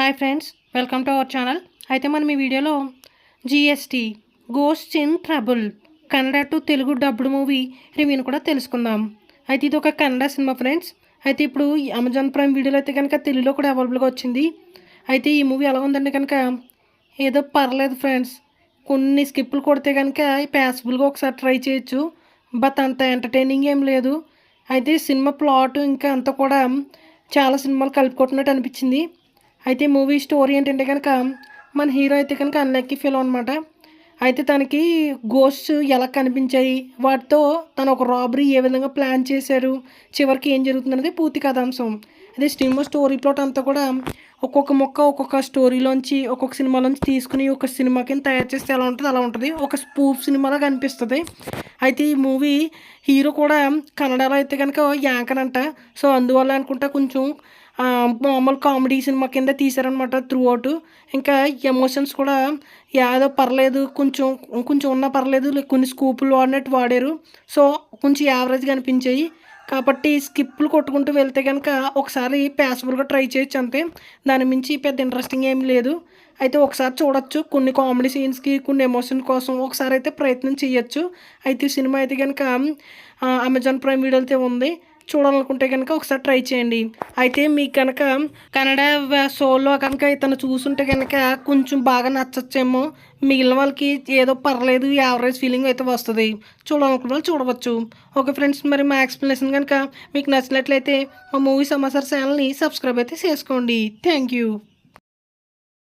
Hi friends, welcome to our channel. అయితే మనం ఈ వీడియోలో GST ghost in trouble Kannada to Telugu dubbed movie రివ్యూని కూడా తెలుసుకుందాం. అయితే ఇది ఒక కన్నడ సినిమా ఫ్రెండ్స్. అయితే ఇప్పుడు అమెజాన్ ప్రైమ్ వీడియోలో అయితే కనుక తెలుగులో కూడా అవైలబుల్గా వచ్చింది. అయితే ఈ మూవీ ఎలా ఉందంటే కనుక ఏదో పర్లేదు ఫ్రెండ్స్. కొన్ని స్కిప్పులు కొడితే కనుక ప్యాసిబుల్గా ఒకసారి ట్రై చేయొచ్చు. బట్ అంత ఎంటర్టైనింగ్ ఏం లేదు. అయితే సినిమా ప్లాట్ ఇంకా అంతా కూడా చాలా సినిమాలు కలుపుకొట్టినట్టు అనిపించింది. అయితే మూవీ స్టోరీ ఏంటంటే కనుక మన హీరో అయితే కనుక అన్లక్కీ ఫెలో అనమాట. అయితే తనకి గోస్ట్ ఎలా కనిపించాయి, వాటితో తను ఒక రాబరీ ఏ విధంగా ప్లాన్ చేశారు, చివరికి ఏం జరుగుతుందనేది పూర్తి కథాంశం. అదే సినిమా స్టోరీ ప్లాట్ అంతా కూడా ఒక్కొక్క మొక్క ఒక్కొక్క స్టోరీలోంచి ఒక్కొక్క సినిమాలోంచి తీసుకుని ఒక సినిమా కింద తయారు చేస్తే ఎలా ఉంటుంది అలా ఉంటుంది. ఒక స్పూఫ్ సినిమాలా కనిపిస్తుంది. అయితే ఈ మూవీ హీరో కూడా కన్నడలో అయితే కనుక యాంకర్ అంట. సో అందువల్ల అనుకుంటా కొంచెం మామూలు కామెడీ సినిమా కింద తీశారనమాట త్రూ అవుట్. ఇంకా ఎమోషన్స్ కూడా ఏదో పర్లేదు, కొంచెం కొంచెం ఉన్నా పర్లేదు, కొన్ని స్కూపులు వాడినట్టు వాడారు. సో కొంచెం యావరేజ్గా అనిపించాయి. కాబట్టి స్కిప్లు కొట్టుకుంటూ వెళ్తే కనుక ఒకసారి ప్యాసిబుల్గా ట్రై చేయొచ్చు అంతే. దాని మించి పెద్ద ఇంట్రెస్టింగ్ ఏం లేదు. అయితే ఒకసారి చూడొచ్చు. కొన్ని కామెడీ సీన్స్కి కొన్ని ఎమోషన్ కోసం ఒకసారి అయితే ప్రయత్నం చేయొచ్చు. అయితే ఈ సినిమా అయితే కనుక అమెజాన్ ప్రైమ్ వీడియోతో ఉంది. చూడాలనుకుంటే కనుక ఒకసారి ట్రై చేయండి. అయితే మీకు కనుక కన్నడ షోలో కనుక ఇతను చూసుంటే కనుక కొంచెం బాగా నచ్చచ్చేమో. మిగిలిన వాళ్ళకి ఏదో పర్లేదు యావరేజ్ ఫీలింగ్ అయితే వస్తుంది. చూడాలనుకున్న వాళ్ళు చూడవచ్చు. ఓకే ఫ్రెండ్స్, మరి మా ఎక్స్ప్లెనేషన్ కనుక మీకు నచ్చినట్లయితే మా మూవీ సమాచార ఛానల్ని సబ్స్క్రైబ్ అయితే చేసుకోండి. Thank you.